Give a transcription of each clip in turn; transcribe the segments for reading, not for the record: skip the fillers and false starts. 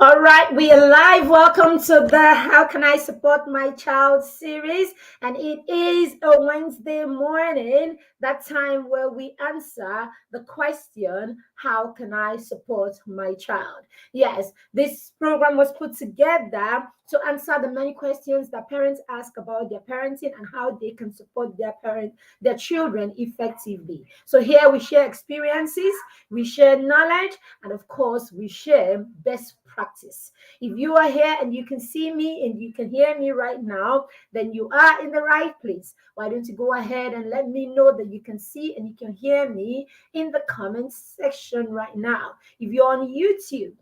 All right, we are live. Welcome to the How Can I Support My Child series. And it is a Wednesday morning, that time where we answer the question, How can I support my child? Yes, this program was put together to answer the many questions that parents ask about their parenting and how they can support their children effectively. So here we share experiences, we share knowledge, and of course, we share best practice. If you are here and you can see me and you can hear me right now, then you are in the right place. Why don't you go ahead and let me know that you can see and you can hear me in the comments section right now? If you're on YouTube,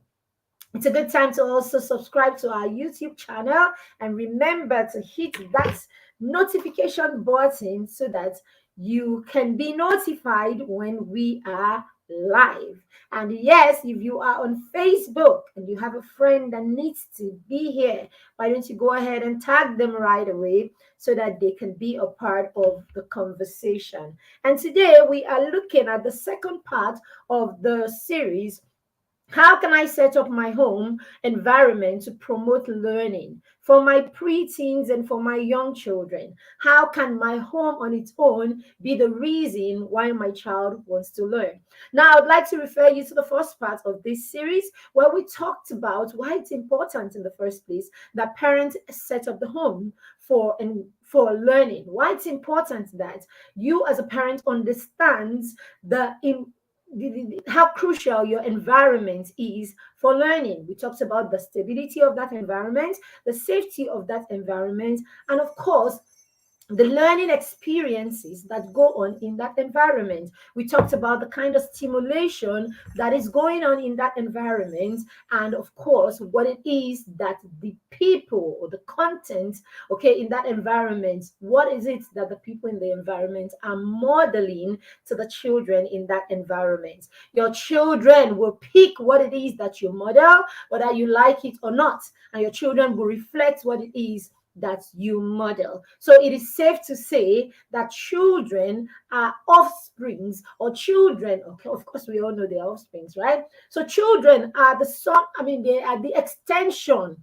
it's a good time to also subscribe to our YouTube channel and remember to hit that notification button so that you can be notified when we are live. And yes, if you are on Facebook and you have a friend that needs to be here, why don't you go ahead and tag them right away so that they can be a part of the conversation. And today we are looking at the second part of the series, how can I set up my home environment to promote learning for my preteens and for my young children? How can my home on its own be the reason why my child wants to learn? Now, I'd like to refer you to the first part of this series where we talked about why it's important in the first place that parents set up the home for learning. Why it's important that you as a parent understands how crucial your environment is for learning. We talked about the stability of that environment, the safety of that environment, and of course, the learning experiences that go on in that environment. We talked about the kind of stimulation that is going on in that environment, and of course, what it is that the people or the content, okay, in that environment, what is it that the people in the environment are modeling to the children in that environment? Your children will pick what it is that you model, whether you like it or not, and your children will reflect what it is that you model. So it is safe to say that children are offsprings, or children, okay, of course we all know they're offsprings, right? So children are they are the extension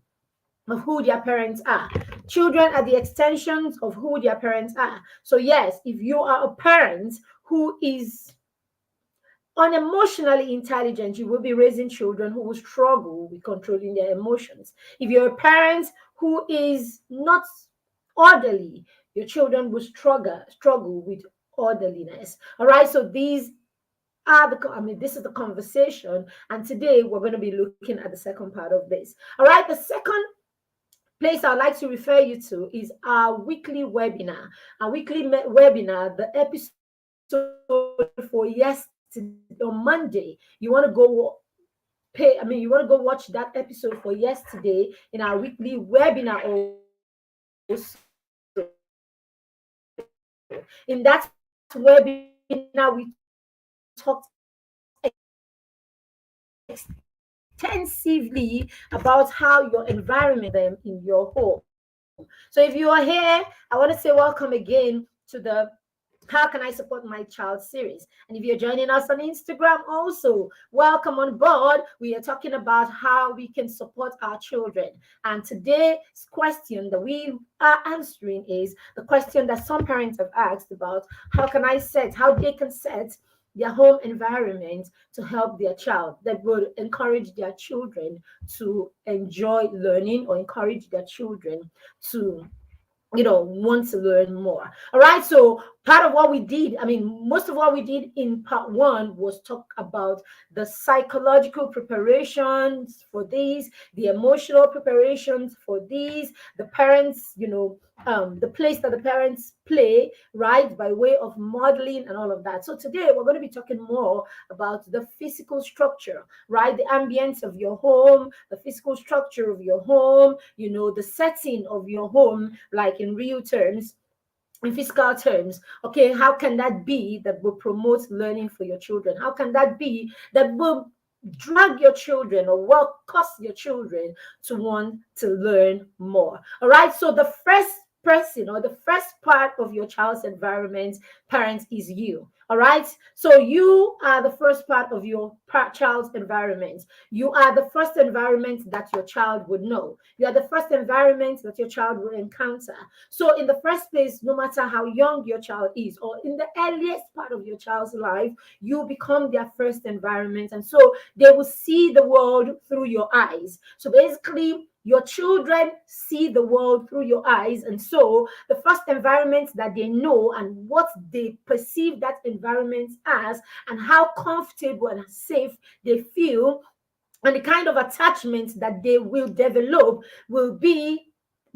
of who their parents are. Children are the extensions of who their parents are. So yes, if you are a parent who is unemotionally intelligent, you will be raising children who will struggle with controlling their emotions. If you're a parent who is not orderly, your children will struggle with orderliness. All right, so this is the conversation, and today we're going to be looking at the second part of this. All right, the second place I'd like to refer you to is our weekly webinar. Our weekly webinar, the episode for yesterday on Monday. You want to go watch that episode for yesterday in our weekly webinar also. In that webinar, we talked extensively about how your environment them in your home. So if you are here, I want to say welcome again to the How Can I Support My Child series. And if you're joining us on Instagram also, welcome on board. We are talking about how we can support our children. And today's question that we are answering is the question that some parents have asked about how they can set their home environment to help their child, that would encourage their children to enjoy learning or encourage their children to want to learn more. All right, so part of what we did, most of what we did in part one was talk about the psychological preparations for these, the emotional preparations for these, the parents, the place that the parents play, right, by way of modeling and all of that. So today we're going to be talking more about the physical structure, right, the ambience of your home, the physical structure of your home, the setting of your home, like in real terms, in physical terms. Okay, how can that be that will promote learning for your children? How can that be that will drag your children or will cause your children to want to learn more? All right, so the first person or the first part of your child's environment, parents, is you. All right. So you are the first part of your child's environment. You are the first environment that your child would know. You are the first environment that your child will encounter. So, in the first place, no matter how young your child is, or in the earliest part of your child's life, you become their first environment. And so they will see the world through your eyes. So, basically, your children see the world through your eyes. And so the first environment that they know and what they perceive that environment as, and how comfortable and safe they feel, and the kind of attachment that they will develop will be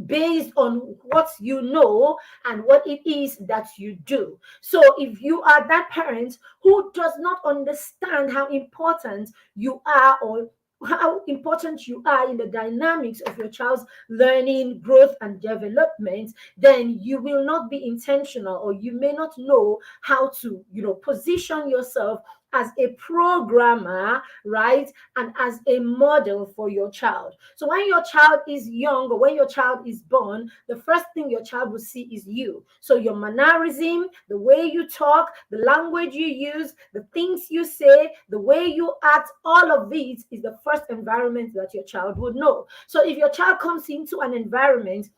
based on what you know and what it is that you do. So if you are that parent who does not understand how important you are, or how important you are in the dynamics of your child's learning, growth, and development, then you will not be intentional, or you may not know how to, position yourself as a programmer, right? And as a model for your child. So when your child is young, or when your child is born, the first thing your child will see is you. So your mannerism, the way you talk, the language you use, the things you say, the way you act, all of these is the first environment that your child would know. So if your child comes into an environment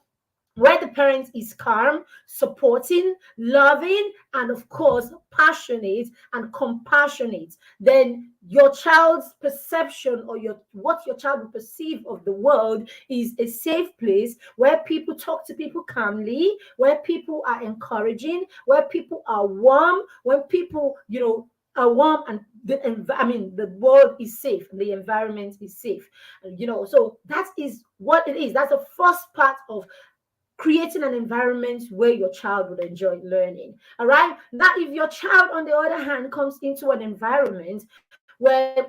where the parent is calm, supporting, loving, and of course, passionate and compassionate, then your child's perception, or what your child will perceive of the world, is a safe place where people talk to people calmly, where people are encouraging, where people are warm, when people, are warm, and the world is safe, the environment is safe. So that is what it is. That's the first part of creating an environment where your child would enjoy learning. All right. Now, if your child, on the other hand, comes into an environment where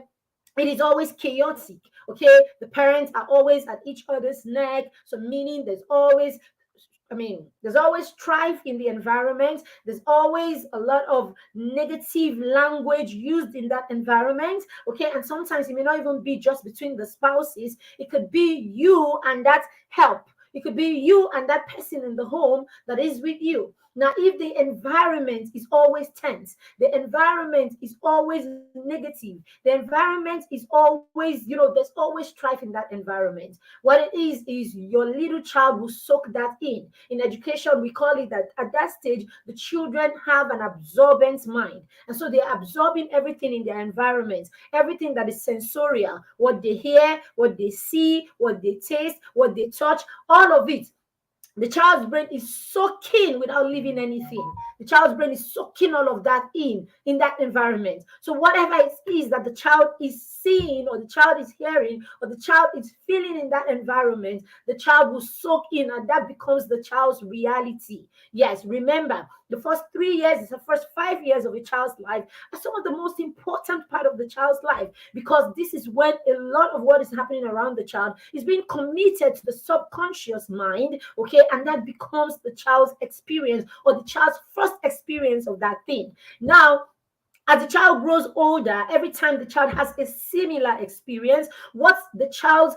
it is always chaotic, okay, the parents are always at each other's neck. So, meaning there's always strife in the environment. There's always a lot of negative language used in that environment. Okay. And sometimes it may not even be just between the spouses, it could be you and that help. It could be you and that person in the home that is with you. Now, if the environment is always tense, the environment is always negative, the environment is always, there's always strife in that environment. What it is your little child will soak that in. In education, we call it that at that stage, the children have an absorbent mind. And so they're absorbing everything in their environment, everything that is sensorial, what they hear, what they see, what they taste, what they touch, all of it. The child's brain is soaking without leaving anything. The child's brain is soaking all of that in that environment. So whatever it is that the child is seeing, or the child is hearing, or the child is feeling in that environment, the child will soak in, and that becomes the child's reality. Yes, remember, the first 3 years, the first 5 years of a child's life are some of the most important part of the child's life, because this is when a lot of what is happening around the child is being committed to the subconscious mind, okay, and that becomes the child's experience, or the child's first experience of that thing. Now, as the child grows older, every time the child has a similar experience, what the child's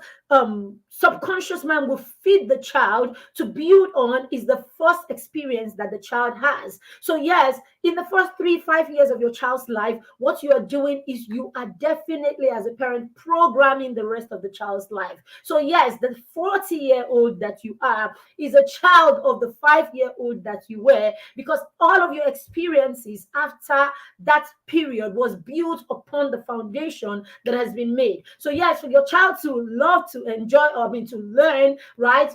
subconscious mind will feed the child to build on is the first experience that the child has. So, yes, in the first 3-5 years of your child's life, what you are doing is you are definitely, as a parent, programming the rest of the child's life. So, yes, the 40-year-old that you are is a child of the 5-year-old that you were, because all of your experiences after that period was built upon the foundation that has been made. So yes, for your child to love to enjoy, or to learn, right?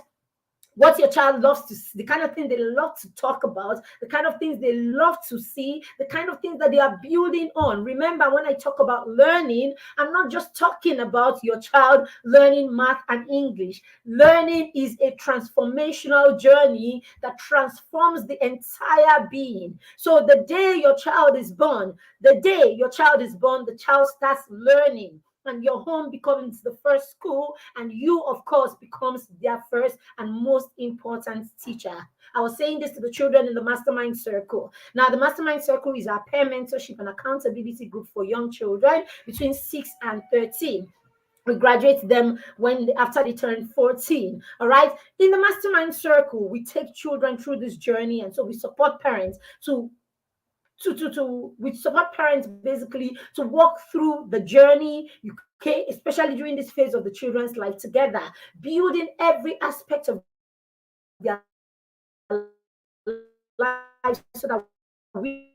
What your child loves to see, the kind of thing they love to talk about, the kind of things they love to see, the kind of things that they are building on. Remember, when I talk about learning, I'm not just talking about your child learning math and English. Learning is a transformational journey that transforms the entire being. So the day your child is born, the child starts learning, and your home becomes the first school, and you, of course, becomes their first and most important teacher. I was saying this to the children in the mastermind circle. Now, the mastermind circle is our peer mentorship and accountability group for young children between 6 and 13. We graduate them after they turn 14. All right. In the mastermind circle, we take children through this journey, and so we support parents we support parents basically to walk through the journey, okay, especially during this phase of the children's life together, building every aspect of their life so that we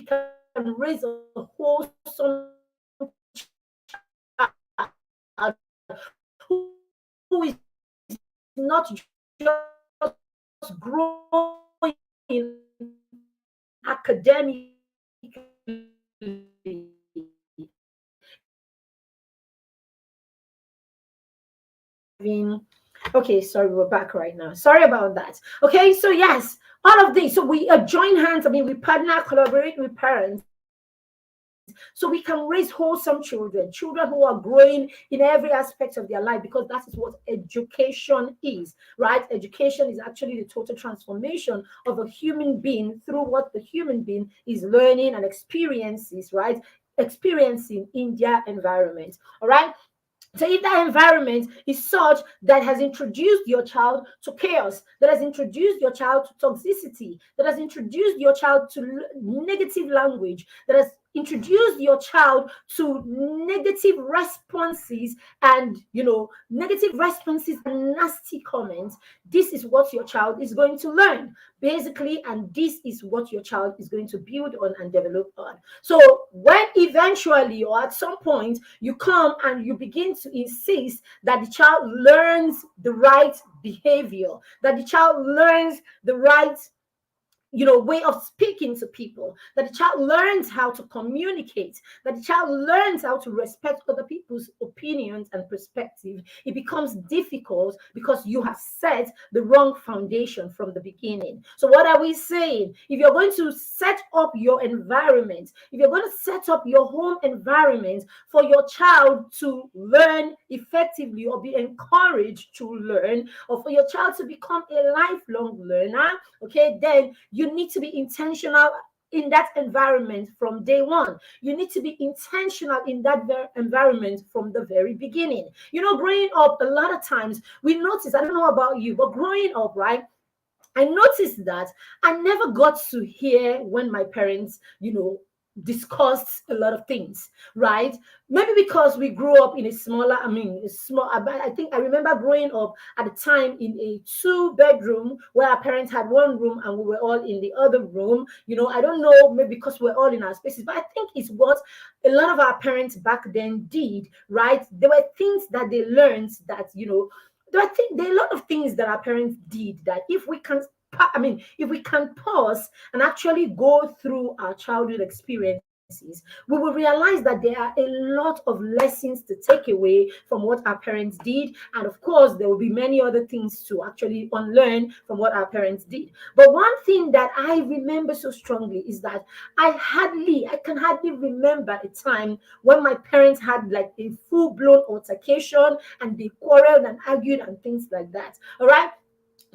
can raise a wholesome child who is not just growing academically, having, okay, sorry, we're back right now. Sorry about that. Okay, so yes, all of this. So we join hands. I mean, we partner, collaborate with parents, so we can raise wholesome children, children who are growing in every aspect of their life, because that is what education is, right? Education is actually the total transformation of a human being through what the human being is learning and experiences, right? Experiencing in their environment. All right. So if that environment is such that has introduced your child to chaos, that has introduced your child to toxicity, that has introduced your child to negative language, that has introduced your child to negative responses and negative responses and nasty comments, this is what your child is going to learn basically, and this is what your child is going to build on and develop on. So when eventually or at some point you come and you begin to insist that the child learns the right behavior, that the child learns the right way of speaking to people, that the child learns how to communicate, that the child learns how to respect other people's opinions and perspective, it becomes difficult because you have set the wrong foundation from the beginning. So what are we saying? If you're going to set up your environment, if you're going to set up your home environment for your child to learn effectively or be encouraged to learn, or for your child to become a lifelong learner, okay, then you need to be intentional in that environment from day one. You need to be intentional in that environment from the very beginning. Growing up, a lot of times we notice, I don't know about you, but growing up, right, I noticed that I never got to hear when my parents, discussed a lot of things, right? Maybe because we grew up in a smaller, I mean, a small, I think I remember growing up at the time in a two-bedroom where our parents had one room and we were all in the other room. I don't know, maybe because we're all in our spaces, but I think it's what a lot of our parents back then did, right? There were things that they learned that, I think there are a lot of things that our parents did that if we can pause and actually go through our childhood experiences, we will realize that there are a lot of lessons to take away from what our parents did. And of course, there will be many other things to actually unlearn from what our parents did. But one thing that I remember so strongly is that I can hardly remember a time when my parents had like a full blown altercation and they quarreled and argued and things like that. All right.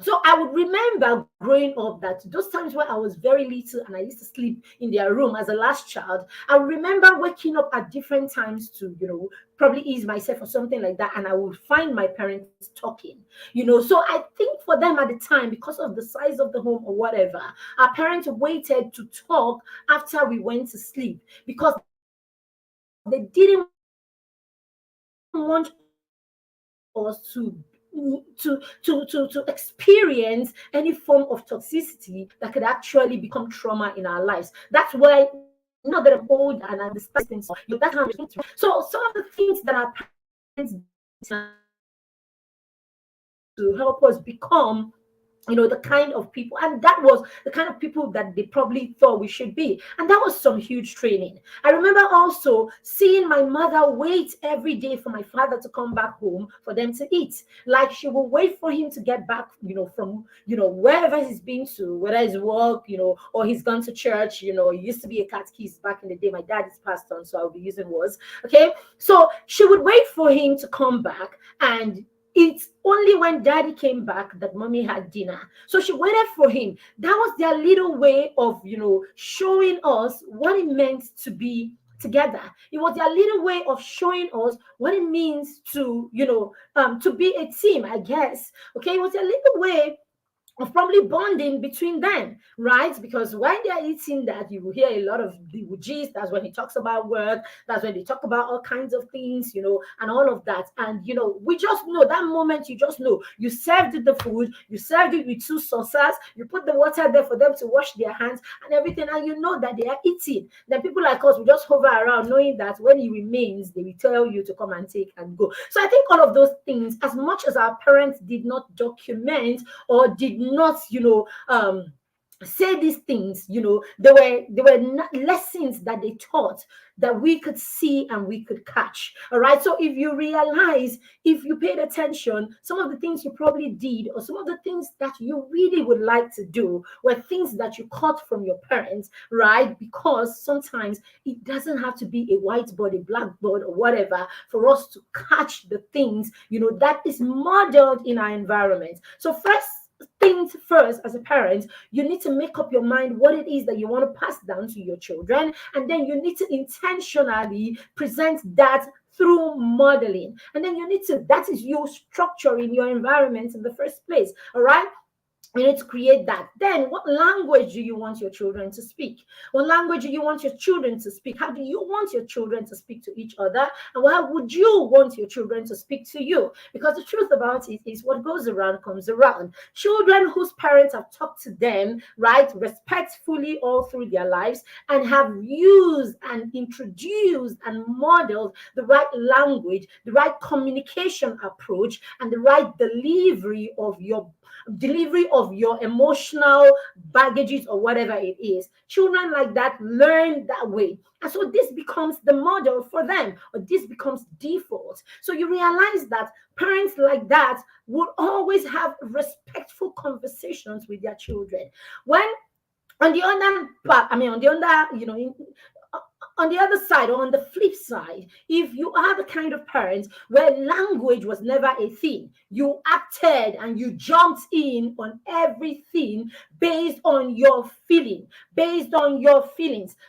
So I would remember growing up that those times when I was very little and I used to sleep in their room as a last child, I would remember waking up at different times to, probably ease myself or something like that. And I would find my parents talking, So I think for them at the time, because of the size of the home or whatever, our parents waited to talk after we went to sleep because they didn't want us to experience any form of toxicity that could actually become trauma in our lives. That's why now that I'm old and I understand things, that's how I'm thinking. So some of the things that our parents to help us become the kind of people, and that was the kind of people that they probably thought we should be, and that was some huge training. I remember also seeing my mother wait every day for my father to come back home for them to eat. Like she will wait for him to get back from wherever he's been to, whether it's work, or he's gone to church. He used to be a catechist back in the day. My dad is passed on, so I'll be using words. Okay, so she would wait for him to come back, and it's only when daddy came back that mommy had dinner. So she waited for him. That was their little way of, showing us what it meant to be together. It was their little way of showing us what it means to, to be a team, I guess. Okay, it was a little way of probably bonding between them, right? Because when they're eating that, you will hear a lot of the gist. That's when he talks about work. That's when they talk about all kinds of things, and all of that. And we just know that moment. You just know you served the food, you served it with two saucers, you put the water there for them to wash their hands and everything, and you know that they are eating. Then people like us will just hover around, knowing that when it remains, they will tell you to come and take and go. So I think all of those things, as much as our parents did not document or did not, say these things, there were lessons that they taught that we could see and we could catch. All right. So if you realize, if you paid attention, some of the things you probably did, or some of the things that you really would like to do, were things that you caught from your parents, right? Because sometimes it doesn't have to be a whiteboard, a blackboard, or whatever, for us to catch the things, that is modeled in our environment. So first things first, as a parent, you need to make up your mind what it is that you want to pass down to your children, and then you need to intentionally present that through modeling. And then that is you structuring your environment in the first place. All right. You need to create that. Then, what language do you want your children to speak? What language do you want your children to speak? How do you want your children to speak to each other? And how would you want your children to speak to you? Because the truth about it is, what goes around comes around. Children whose parents have talked to them, right, respectfully all through their lives, and have used and introduced and modeled the right language, the right communication approach, and the right delivery of your emotional baggages, or whatever it is. Children like that learn that way. And so this becomes the model for them, or this becomes default. So you realize that parents like that would always have respectful conversations with their children. When on the other part, on the other side, or on the flip side, if you are the kind of parent where language was never a thing, you acted and you jumped in on everything based on your feelings.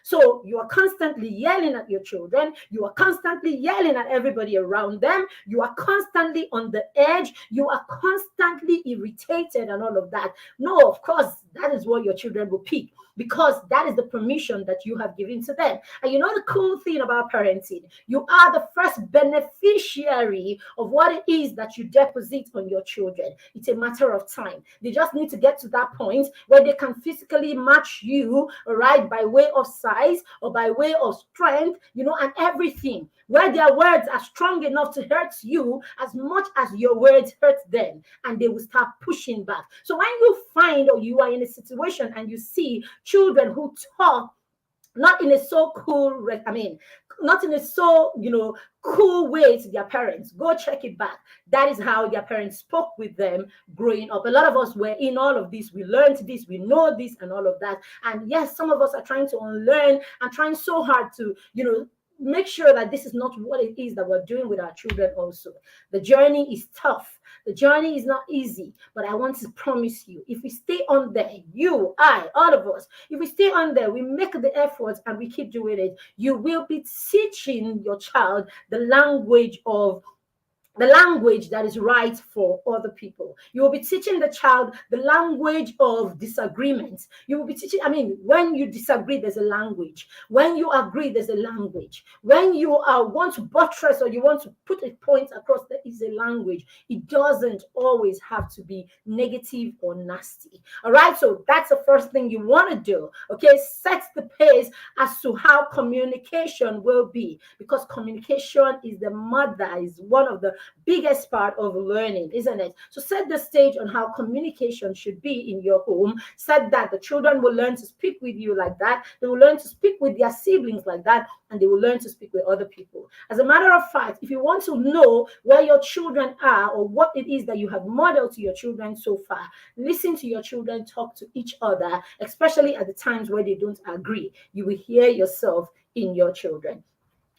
So you are constantly yelling at your children, you are constantly yelling at everybody around them, you are constantly on the edge, you are constantly irritated and all of that. No, of course, that is what your children will pick, because that is the permission that you have given to them. And you know the cool thing about parenting, you are the first beneficiary of what it is that you deposit on your children. It's a matter of time. They just need to get to that point where they can physically match you, right, by way of size or by way of strength, and everything, where their words are strong enough to hurt you as much as your words hurt them, and they will start pushing back. So when you find, or you are in a situation and you see children who talk not in a so cool, not in a so, cool way to their parents, go check it back. That is how their parents spoke with them growing up. A lot of us were in all of this. We learned this, we know this, and all of that. And yes, some of us are trying to unlearn and trying so hard to, make sure that this is not what it is that we're doing with our children also. The journey is tough. The journey is not easy, but I want to promise you, if we stay on there, you, I, all of us, if we stay on there, we make the efforts and we keep doing it, you will be teaching your child the language that is right for other people. You will be teaching the child the language of disagreement. You will be teaching, when you disagree, there's a language. When you agree, there's a language. When you want to buttress, or you want to put a point across, there is a language. It doesn't always have to be negative or nasty. All right, so that's the first thing you want to do. Okay, set the pace as to how communication will be, because communication is one of the biggest part of learning, isn't it? So set the stage on how communication should be in your home. Said that the children will learn to speak with you like that. They will learn to speak with their siblings like that, and they will learn to speak with other people. As a matter of fact, if you want to know where your children are, or what it is that you have modeled to your children so far, listen to your children talk to each other, especially at the times where they don't agree. You will hear yourself in your children.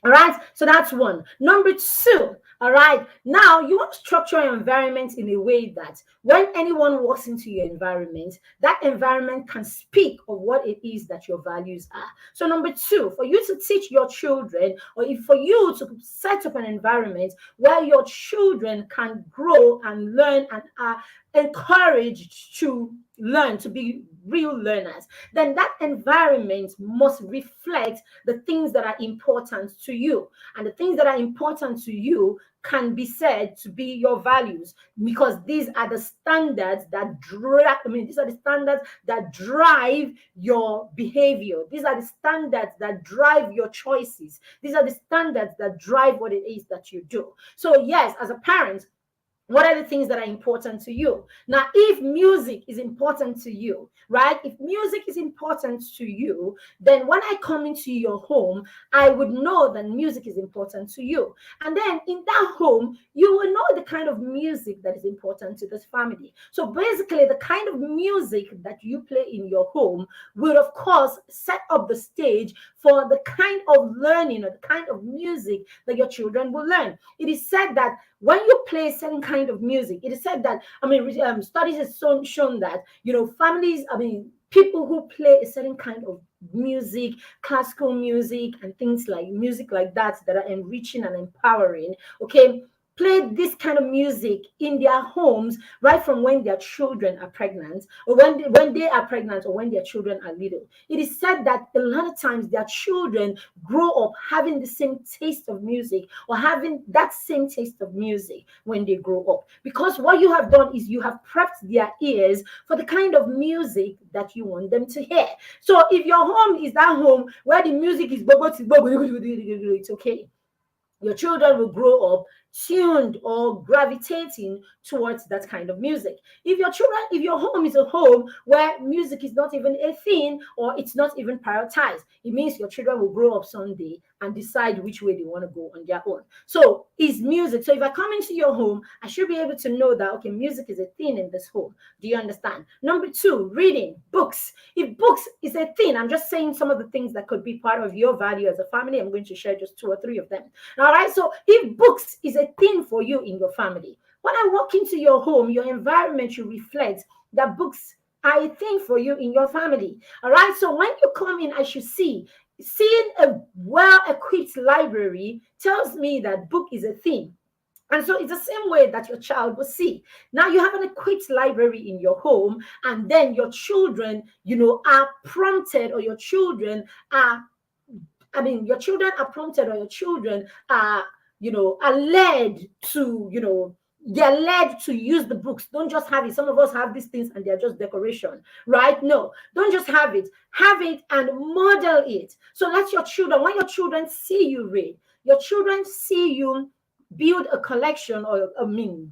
All right, so that's one. Number two, all right, now you want to structure your environment in a way that when anyone walks into your environment, that environment can speak of what it is that your values are. So number two, for you to teach your children, or for you to set up an environment where your children can grow and learn and encouraged to learn, to be real learners, then that environment must reflect the things that are important to you. And the things that are important to you can be said to be your values, because these are the standards that drive, these are the standards that drive your behavior. These are the standards that drive your choices. These are the standards that drive what it is that you do. So yes, as a parent, what are the things that are important to you? Now, if music is important to you, right? If music is important to you, then when I come into your home, I would know that music is important to you. And then in that home, you will know the kind of music that is important to this family. So basically, the kind of music that you play in your home will, of course, set up the stage for the kind of learning or the kind of music that your children will learn. It is said that when you play a certain kind of music, it is said that, studies have shown that, families, people who play a certain kind of music, classical music, and things like music like that are enriching and empowering, okay, play this kind of music in their homes right from when their children are pregnant, or when they are pregnant, or when their children are little. It is said that a lot of times their children grow up having the same taste of music, or having that same taste of music when they grow up, because what you have done is you have prepped their ears for the kind of music that you want them to hear. So if your home is that home where the music is it's okay. Your children will grow up tuned or gravitating towards that kind of music. If your home is a home where music is not even a thing, or it's not even prioritized, it means your children will grow up someday and decide which way they want to go on their own. So is music. So if I come into your home, I should be able to know that, okay, music is a thing in this home. Do you understand? Number two, reading books. If books is a thing, I'm just saying some of the things that could be part of your value as a family. I'm going to share just 2 or 3 of them. All right. So if books is a thing for you in your family, when I walk into your home, your environment should reflect that books are a thing for you in your family. All right. So when you come in, I should seeing a well-equipped library tells me that book is a thing. And so it's the same way that your child will see. Now you have an equipped library in your home, and then your children, are prompted, or your children are, your children are prompted, or your children are led to, they're led to use the books. Don't just have it. Some of us have these things and they're just decoration, right? No, don't just have it and model it. So let your children, when your children see you read, your children see you build a collection, or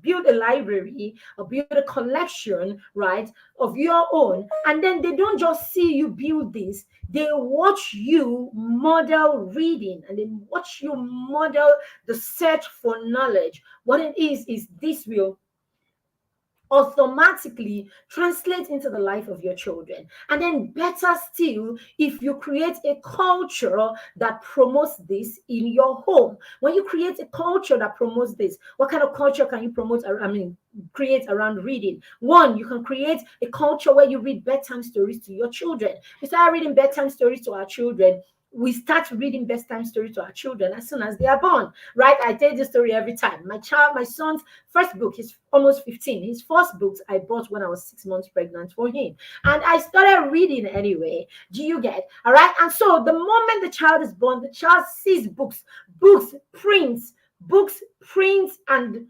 build a library, or build a collection, right, of your own. And then they don't just see you build this, they watch you model reading, and they watch you model the search for knowledge. What it is this will automatically translate into the life of your children. And then better still, if you create a culture that promotes this in your home. When you create a culture that promotes this, what kind of culture can you create around reading? One, you can create a culture where you read bedtime stories to your children. We start reading bedtime stories to our children. We start reading bedtime stories to our children as soon as they are born, right? I tell this story every time. My son's first book, he's almost 15. His first books I bought when I was 6 months pregnant for him. And I started reading anyway. Do you get? All right. And so the moment the child is born, the child sees books, prints, and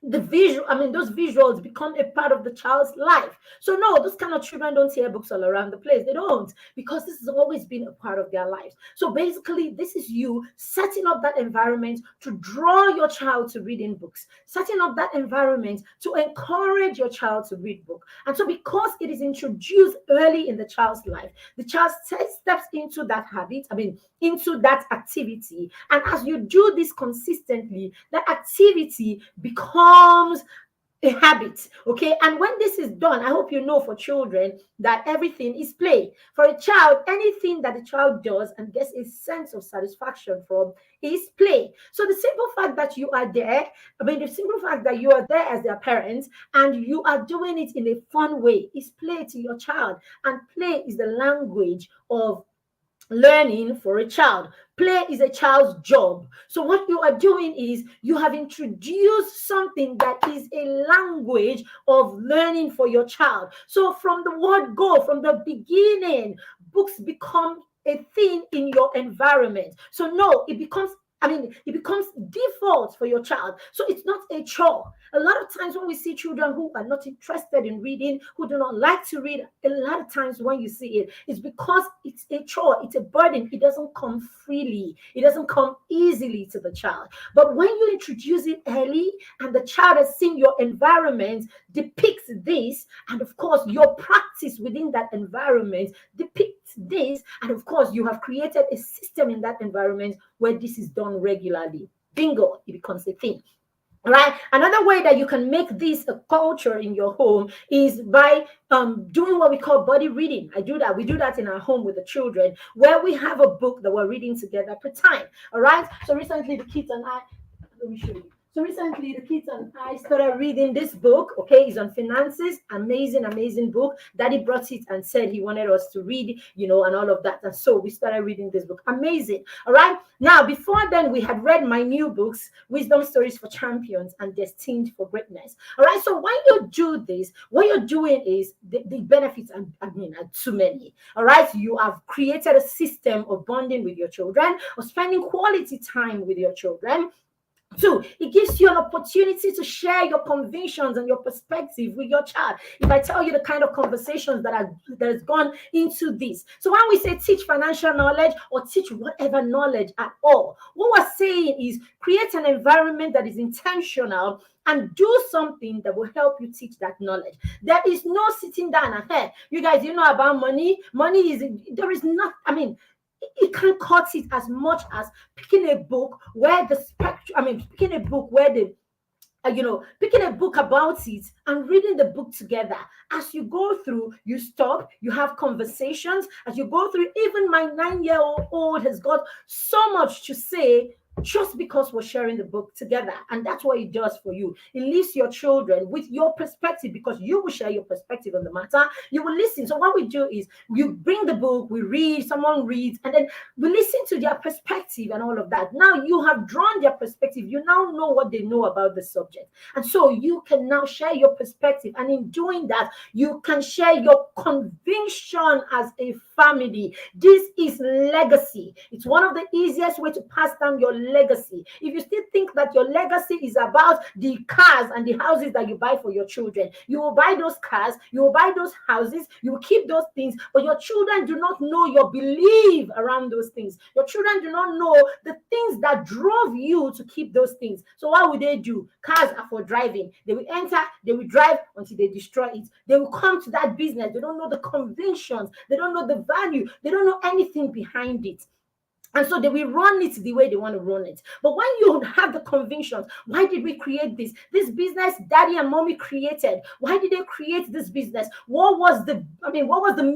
those visuals become a part of the child's life. So no, those kind of children don't hear books all around the place. They don't, because this has always been a part of their lives. So basically, this is you setting up that environment to draw your child to reading books, setting up that environment to encourage your child to read books. And so because it is introduced early in the child's life, the child steps into that habit, into that activity. And as you do this consistently, that activity becomes a habit. Okay. And when this is done, I hope you know, for children, that everything is play. For a child, anything that the child does and gets a sense of satisfaction from is play. So the simple fact that you are there, the simple fact that you are there as their parents and you are doing it in a fun way is play to your child. And play is the language of learning for a child. Play is a child's job. So what you are doing is you have introduced something that is a language of learning for your child. So from the word go, from the beginning, books become a thing in your environment. So no, it becomes default for your child. So it's not a chore. A lot of times when we see children who are not interested in reading, who do not like to read, a lot of times when you see it, it's because it's a chore, it's a burden. It doesn't come freely, it doesn't come easily to the child. But when you introduce it early and the child has seen your environment depicts this, and of course, your practice within that environment depicts this, and of course, you have created a system in that environment where this is done regularly. Bingo, it becomes a thing. Right. Another way that you can make this a culture in your home is by doing what we call buddy reading. I do that. We do that in our home with the children, where we have a book that we're reading together per time. All right. So recently, the kids and I, let me show you. So recently, the kids and I started reading this book. Okay, it's on finances. Amazing, amazing book. Daddy brought it and said he wanted us to read, and all of that. And so we started reading this book. Amazing. All right. Now, before then, we had read my new books, Wisdom Stories for Champions and Destined for Greatness. All right. So when you do this, what you're doing is the benefits are too many. All right. You have created a system of bonding with your children, or spending quality time with your children. Two, it gives you an opportunity to share your convictions and your perspective with your child. If I tell you the kind of conversations that has gone into this. So when we say teach financial knowledge or teach whatever knowledge at all, what we're saying is create an environment that is intentional and do something that will help you teach that knowledge. There is no sitting down and, hey, you guys, about money. There is not, it can't cut it as much as picking a book where the spectrum, picking a book where the picking a book about it and reading the book together. As you go through, you stop, you have conversations. As you go through, even my 9-year-old has got so much to say just because we're sharing the book together. And that's what it does for you. It leaves your children with your perspective, because you will share your perspective on the matter. You will listen. So what we do is you bring the book, we read, someone reads, and then we listen to their perspective and all of that. Now you have drawn their perspective. You now know what they know about the subject. And so you can now share your perspective. And in doing that, you can share your conviction as a family. This is legacy. It's one of the easiest way to pass down your legacy. If you still think that your legacy is about the cars and the houses that you buy for your children, you will buy those cars, you will buy those houses, you will keep those things, but your children do not know your belief around those things. Your children do not know the things that drove you to keep those things. So what will they do? Cars are for driving. They will enter, they will drive until they destroy it. They will come to that business. They don't know the convictions. They don't know the value. They don't know anything behind it. And so they will run it the way they want to run it. But when you have the convictions, why did we create this? This business daddy and mommy created. Why did they create this business? What was the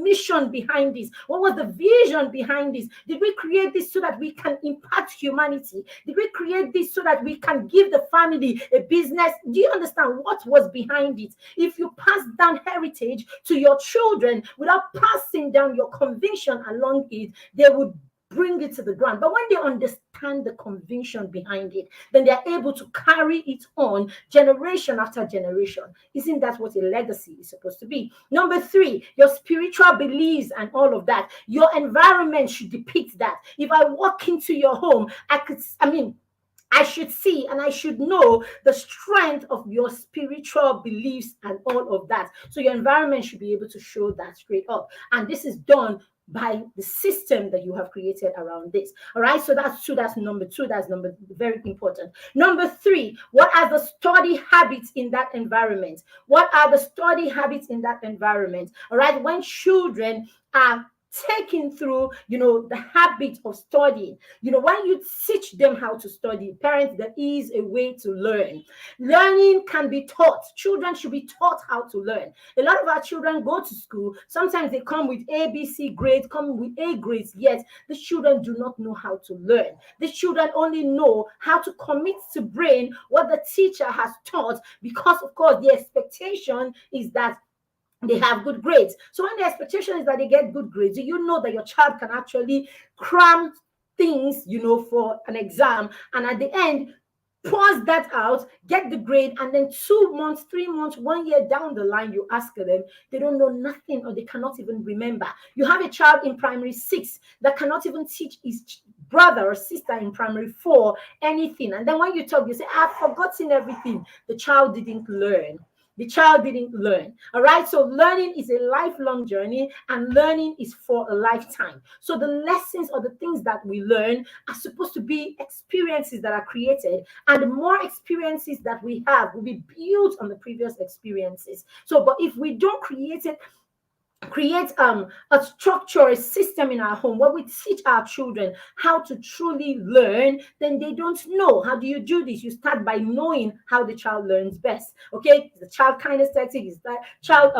mission behind this? What was the vision behind this? Did we create this so that we can impact humanity? Did we create this so that we can give the family a business? Do you understand what was behind it? If you pass down heritage to your children without passing down your conviction along it, they would bring it to the ground. But when they understand the conviction behind it, then they're able to carry it on generation after generation. Isn't that what a legacy is supposed to be? Number 3, your spiritual beliefs and all of that. Your environment should depict that. If I walk into your home, I should see and I should know the strength of your spiritual beliefs and all of that. So your environment should be able to show that straight up. And this is done by the system that you have created around this. All right. So that's 2. That's number 2. That's very important. Number 3, what are the study habits in that environment? What are the study habits in that environment? All right. When children are taken through, the habit of studying. When you teach them how to study, parents, there is a way to learn. Learning can be taught. Children should be taught how to learn. A lot of our children go to school. Sometimes they come with ABC grades, come with A grades, yet the children do not know how to learn. The children only know how to commit to brain what the teacher has taught, because, of course, the expectation is that they have good grades. So when the expectation is that they get good grades, do you know that your child can actually cram things, for an exam, and at the end, pause that out, get the grade, and then 2 months, 3 months, 1 year down the line, you ask them, they don't know nothing or they cannot even remember. You have a child in primary 6 that cannot even teach his brother or sister in primary 4 anything. And then when you talk, you say, I've forgotten everything. The child didn't learn. The child didn't learn. All right. So learning is a lifelong journey, and learning is for a lifetime. So the lessons or the things that we learn are supposed to be experiences that are created, and the more experiences that we have will be built on the previous experiences. So, but if we don't create a structure, a system in our home where we teach our children how to truly learn, then they don't know. How do you do this? You start by knowing how the child learns best. Okay, is the child kinesthetic? Is the child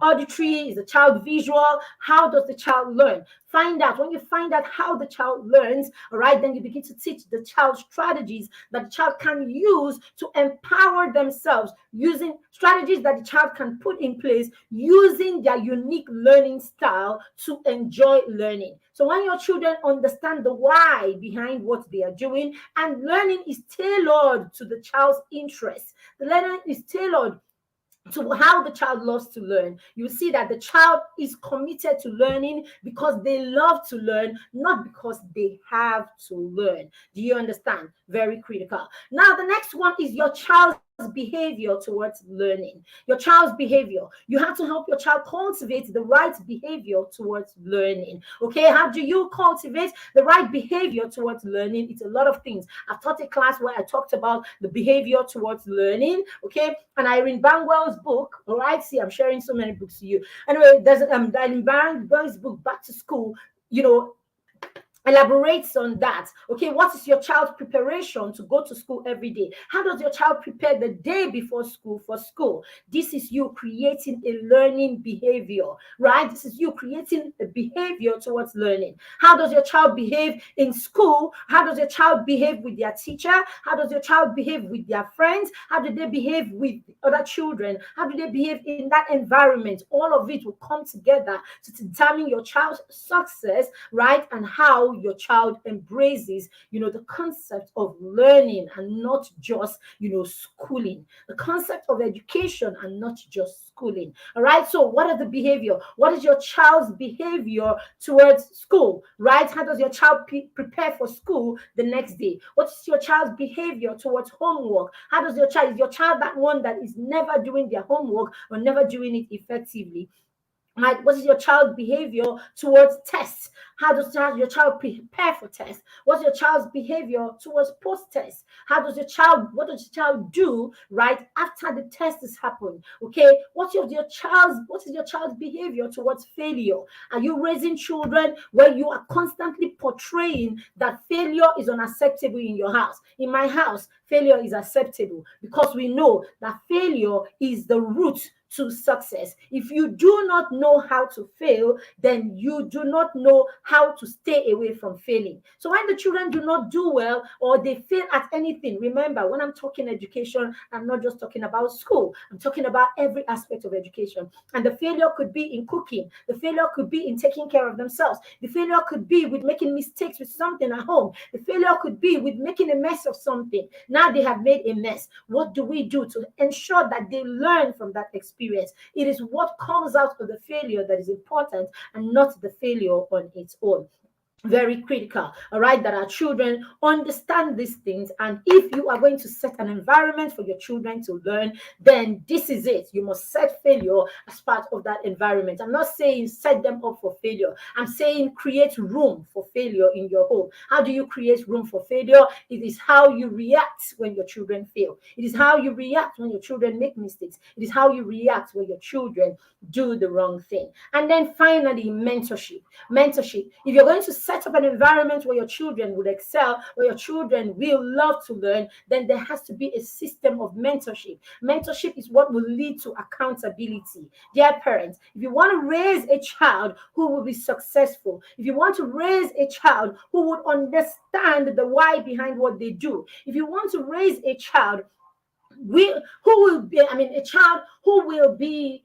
auditory? Is the child visual? How does the child learn? Find out. When you find out how the child learns, all right, then you begin to teach the child strategies that the child can use to empower themselves, using strategies that the child can put in place using their unique learning style to enjoy learning. So when your children understand the why behind what they are doing, and learning is tailored to the child's interests, the learning is tailored to how the child loves to learn, you see that the child is committed to learning because they love to learn, not because they have to learn. Do you understand? Very critical. Now, the next one is your child's behavior towards learning. Your child's behavior. You have to help your child cultivate the right behavior towards learning. Okay, how do you cultivate the right behavior towards learning? It's a lot of things. I've taught a class where I talked about the behavior towards learning. Okay, and Irene Bangwell's book. All right, see, I'm sharing so many books to you. Anyway, there's Irene Bangwell's book, Back to School. Elaborates on that. Okay, what is your child's preparation to go to school every day? How does your child prepare the day before school for school? This is you creating a learning behavior, right? This is you creating a behavior towards learning. How does your child behave in school? How does your child behave with their teacher? How does your child behave with their friends? How do they behave with other children? How do they behave in that environment? All of it will come together to determine your child's success, right? And how your child embraces, the concept of learning and not just, schooling, the concept of education and not just schooling. All right. So what are the behavior? What is your child's behavior towards school, right? How does your child prepare for school the next day? What is your child's behavior towards homework? How does is your child that one that is never doing their homework or never doing it effectively? Right? What is your child's behavior towards tests? How does your child prepare for tests? What's your child's behavior towards post-test? What does your child do right after the test has happened? Okay, what is your child's behavior towards failure? Are you raising children where you are constantly portraying that failure is unacceptable in your house? In my house, failure is acceptable because we know that failure is the root to success. If you do not know how to fail, then you do not know how to stay away from failing. So when the children do not do well or they fail at anything, remember, when I'm talking education, I'm not just talking about school. I'm talking about every aspect of education. And the failure could be in cooking. The failure could be in taking care of themselves. The failure could be with making mistakes with something at home. The failure could be with making a mess of something. Now they have made a mess. What do we do to ensure that they learn from that experience? It is what comes out of the failure that is important and not the failure on its own. Very critical, all right, that our children understand these things. And if you are going to set an environment for your children to learn, then this is it. You must set failure as part of that environment. I'm not saying set them up for failure. I'm saying create room for failure in your home. How do you create room for failure? It is how you react when your children fail. It is how you react when your children make mistakes. It is how you react when your children do the wrong thing. And then finally, mentorship. If you're going to set up an environment where your children would excel, where your children will love to learn, then there has to be a system of mentorship. Mentorship is what will lead to accountability. Dear parents, if you want to raise a child who will be successful, if you want to raise a child who would understand the why behind what they do, if you want to raise a child a child who will be,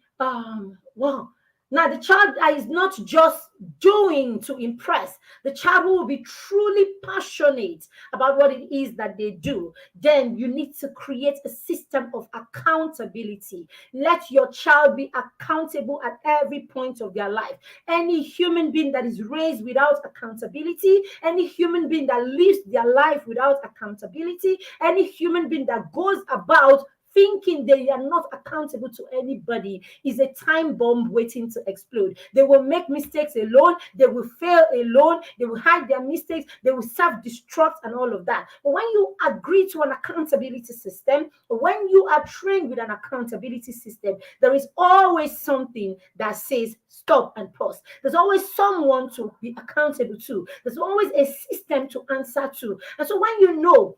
Now, the child that is not just doing to impress, the child who will be truly passionate about what it is that they do, then you need to create a system of accountability. Let your child be accountable at every point of their life. Any human being that is raised without accountability, any human being that lives their life without accountability, any human being that goes about thinking they are not accountable to anybody is a time bomb waiting to explode. They will make mistakes alone, they will fail alone, they will hide their mistakes, they will self-destruct and all of that. But when you agree to an accountability system, when you are trained with an accountability system, there is always something that says stop and pause. There's always someone to be accountable to. There's always a system to answer to. And so when you know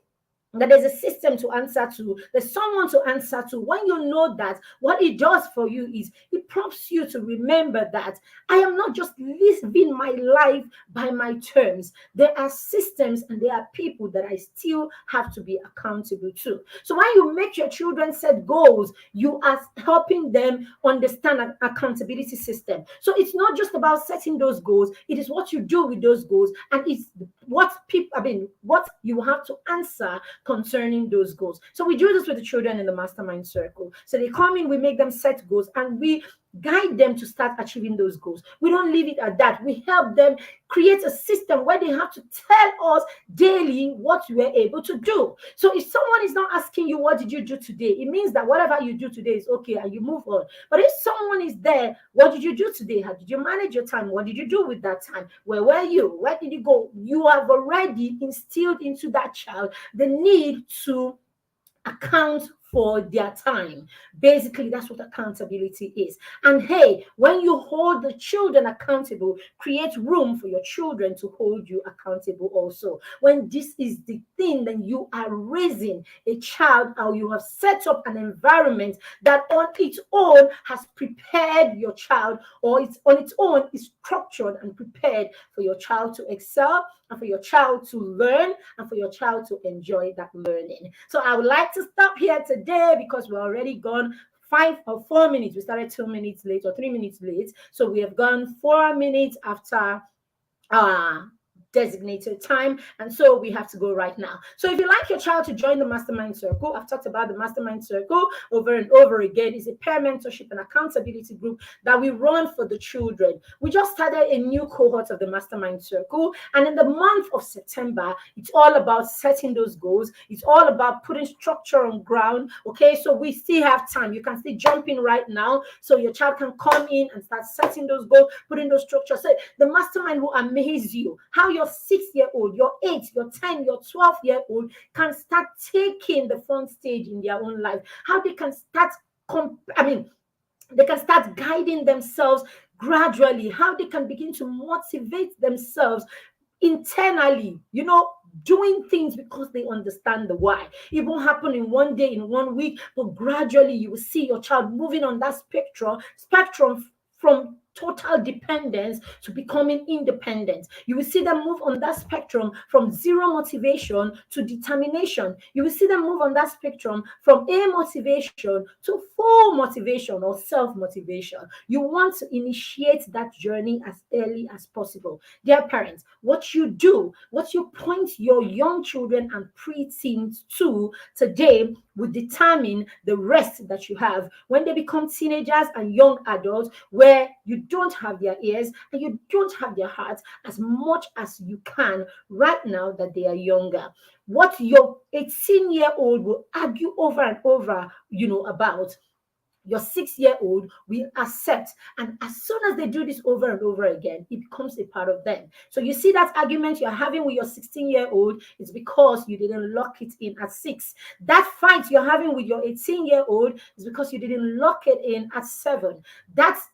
that there's a system to answer to, there's someone to answer to, when you know that, what it does for you is it prompts you to remember that I am not just living my life by my terms. There are systems and there are people that I still have to be accountable to. So when you make your children set goals, you are helping them understand an accountability system. So it's not just about setting those goals, it is what you do with those goals, and it's what you have to answer concerning those goals. So we do this with the children in the mastermind circle. So they come in, we make them set goals, and we guide them to start achieving those goals. We don't leave it at that. We help them create a system where they have to tell us daily what we are able to do. So if someone is not asking you, what did you do today? It means that whatever you do today is okay and you move on. But if someone is there, what did you do today? How did you manage your time? What did you do with that time? Where were you? Where did you go? You have already instilled into that child the need to account for their time. Basically, that's what accountability is. And hey, when you hold the children accountable, create room for your children to hold you accountable also. When this is the thing, then you are raising a child, or you have set up an environment that on its own has prepared your child, or it's on its own is structured and prepared for your child to excel, and for your child to learn, and for your child to enjoy that learning. So I would like to stop here today because we're already gone 5 or 4 minutes. We started 2 minutes late or 3 minutes late. So we have gone 4 minutes after designated time, and so we have to go right now. So if you like your child to join the mastermind circle, I've talked about the mastermind circle over and over again. It's a peer mentorship and accountability group that we run for the children. We just started a new cohort of the mastermind circle, and in the month of September, it's all about setting those goals. It's all about putting structure on ground. Okay, so we still have time. You can still jump in right now, so your child can come in and start setting those goals, putting those structures. So the mastermind will amaze you how your 6-year-old, your 8, your 10, your 12-year-old can start taking the front stage in their own life. How they can start, they can start guiding themselves gradually. How they can begin to motivate themselves internally, doing things because they understand the why. It won't happen in one day, in 1 week, but gradually you will see your child moving on that spectrum from total dependence to becoming independent. You will see them move on that spectrum from zero motivation to determination. You will see them move on that spectrum from a motivation to full motivation or self-motivation. You want to initiate that journey as early as possible. Dear parents, what you do, what you point your young children and preteens to today will determine the rest that you have when they become teenagers and young adults, where you don't have their ears and you don't have their hearts as much as you can right now that they are younger. What your 18-year-old will argue over and over, about, your 6-year-old will accept. And as soon as they do this over and over again, it becomes a part of them. So you see that argument you're having with your 16-year-old is because you didn't lock it in at 6. That fight you're having with your 18-year-old is because you didn't lock it in at 7. That's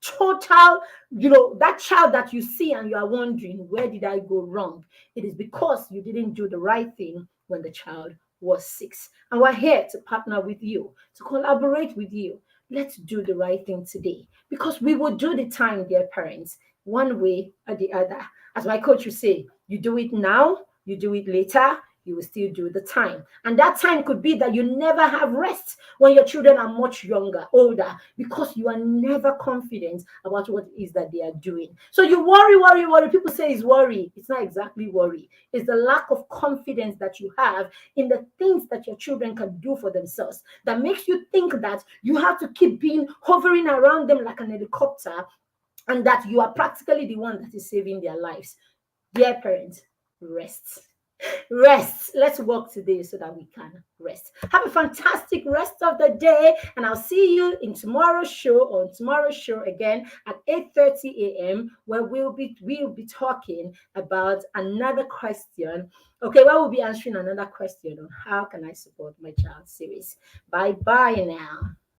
total, that child that you see and you are wondering, where did I go wrong? It is because you didn't do the right thing when the child was 6. And we're here to partner with you, to collaborate with you. Let's do the right thing today, because we will do the time, dear parents, one way or the other. As my coach would say, you do it now, you do it later, you will still do the time. And that time could be that you never have rest when your children are much younger, older, because you are never confident about what it is that they are doing. So you worry, worry, worry. People say it's worry. It's not exactly worry. It's the lack of confidence that you have in the things that your children can do for themselves that makes you think that you have to keep being hovering around them like an helicopter, and that you are practically the one that is saving their lives. Dear parents, rest. Rest. Let's work today so that we can rest. Have a fantastic rest of the day, and I'll see you in tomorrow's show, or tomorrow's show again at 8:30 a.m., where we'll be talking about another question. Okay, well, we'll be answering another question on how can I support my child series. Bye bye now.